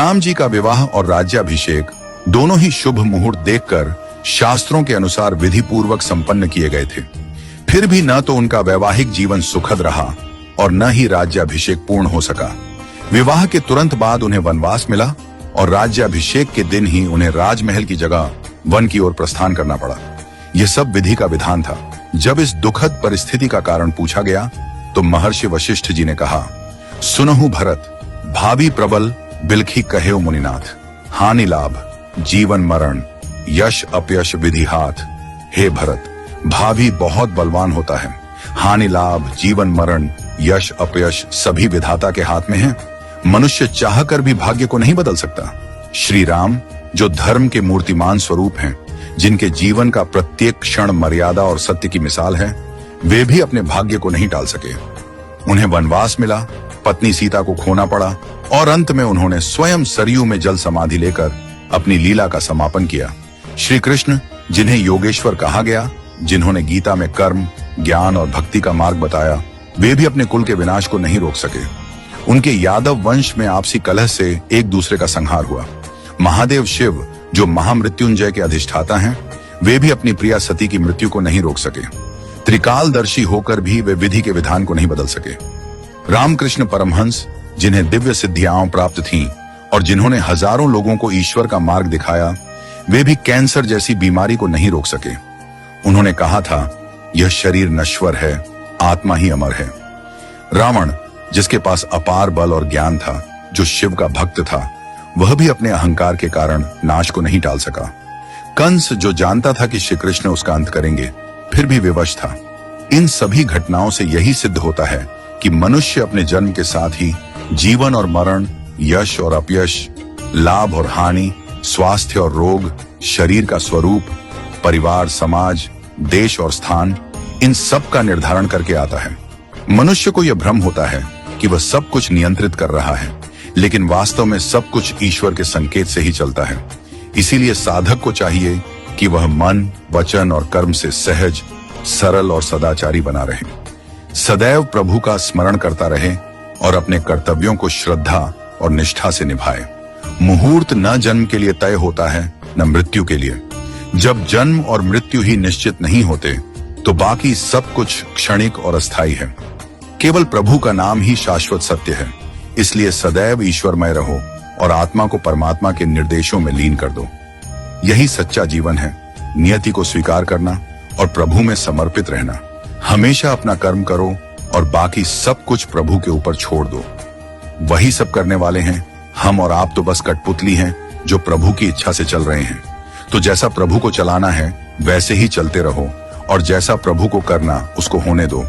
राम जी का विवाह और राज्याभिषेक दोनों ही शुभ मुहूर्त देखकर शास्त्रों के अनुसार विधि पूर्वक संपन्न किए गए थे। फिर भी न तो उनका वैवाहिक जीवन सुखद रहा और न ही राज्याभिषेक पूर्ण हो सका। विवाह के तुरंत बाद उन्हें वनवास मिला और राज्याभिषेक के दिन ही उन्हें राजमहल की जगह वन की ओर प्रस्थान करना पड़ा। यह सब विधि का विधान था। जब इस दुखद परिस्थिति का कारण पूछा गया तो महर्षि वशिष्ठ जी ने कहा, सुनहु भरत, भावी प्रबल बिलखी कहेउ मुनिनाथ, हानि लाभ जीवन मरण यश अपयश विधि हाथ। हे भरत, भावी बहुत बलवान होता है, हानि लाभ जीवन मरण यश अपयश सभी विधाता के हाथ में है। मनुष्य चाहकर भी भाग्य को नहीं बदल सकता। श्री राम जो धर्म के मूर्तिमान स्वरूप हैं, जिनके जीवन का प्रत्येक क्षण मर्यादा और सत्य की मिसाल है, वे भी अपने भाग्य को नहीं टाल सके। उन्हें वनवास मिला, पत्नी सीता को खोना पड़ा और अंत में उन्होंने स्वयं सरयू में जल समाधि लेकर अपनी लीला का समापन किया। श्री कृष्ण जिन्हें योगेश्वर कहा गया, जिन्होंने गीता में कर्म, ज्ञान और भक्ति का मार्ग बताया, वे भी अपने कुल के विनाश को नहीं रोक सके। उनके यादव वंश में आपसी कलह से एक दूसरे का संहार हुआ। महादेव शिव जो महामृत्युंजय के अधिष्ठाता हैं, वे भी अपनी प्रिया सती की मृत्यु को नहीं रोक सके। त्रिकालदर्शी होकर भी वे विधि के विधान को नहीं बदल सके। रामकृष्ण परमहंस जिन्हें दिव्य सिद्धियां प्राप्त थीं और जिन्होंने हजारों लोगों को ईश्वर का मार्ग दिखाया, वे भी कैंसर जैसी बीमारी को नहीं रोक सके। उन्होंने कहा था, यह शरीर नश्वर है, आत्मा ही अमर है। रावण जिसके पास अपार बल और ज्ञान था, जो शिव का भक्त था, वह भी अपने अहंकार के कारण नाश को नहीं टाल सका। कंस जो जानता था कि श्री कृष्ण उसका अंत करेंगे, फिर भी विवश था। इन सभी घटनाओं से यही सिद्ध होता है कि मनुष्य अपने जन्म के साथ ही जीवन और मरण, यश और अपयश, लाभ और हानि, स्वास्थ्य और रोग, शरीर का स्वरूप, परिवार, समाज, देश और स्थान, इन सब का निर्धारण करके आता है। मनुष्य को यह भ्रम होता है कि वह सब कुछ नियंत्रित कर रहा है, लेकिन वास्तव में सब कुछ ईश्वर के संकेत से ही चलता है। इसीलिए साधक को चाहिए कि वह मन, वचन और कर्म से सहज, सरल और सदाचारी बना रहे, सदैव प्रभु का स्मरण करता रहे और अपने कर्तव्यों को श्रद्धा और निष्ठा से निभाए। मुहूर्त न जन्म के लिए तय होता है, न मृत्यु के लिए। जब जन्म और मृत्यु ही निश्चित नहीं होते, तो बाकी सब कुछ क्षणिक और अस्थायी है। केवल प्रभु का नाम ही शाश्वत सत्य है। इसलिए सदैव ईश्वरमय रहो और आत्मा को परमात्मा के निर्देशों में लीन कर दो। यही सच्चा जीवन है। नियति को स्वीकार करना और प्रभु में समर्पित रहना। हमेशा अपना कर्म करो और बाकी सब कुछ प्रभु के ऊपर छोड़ दो। वही सब करने वाले हैं। हम और आप तो बस कठपुतली हैं जो प्रभु की इच्छा से चल रहे हैं। तो जैसा प्रभु को चलाना है वैसे ही चलते रहो और जैसा प्रभु को करना उसको होने दो।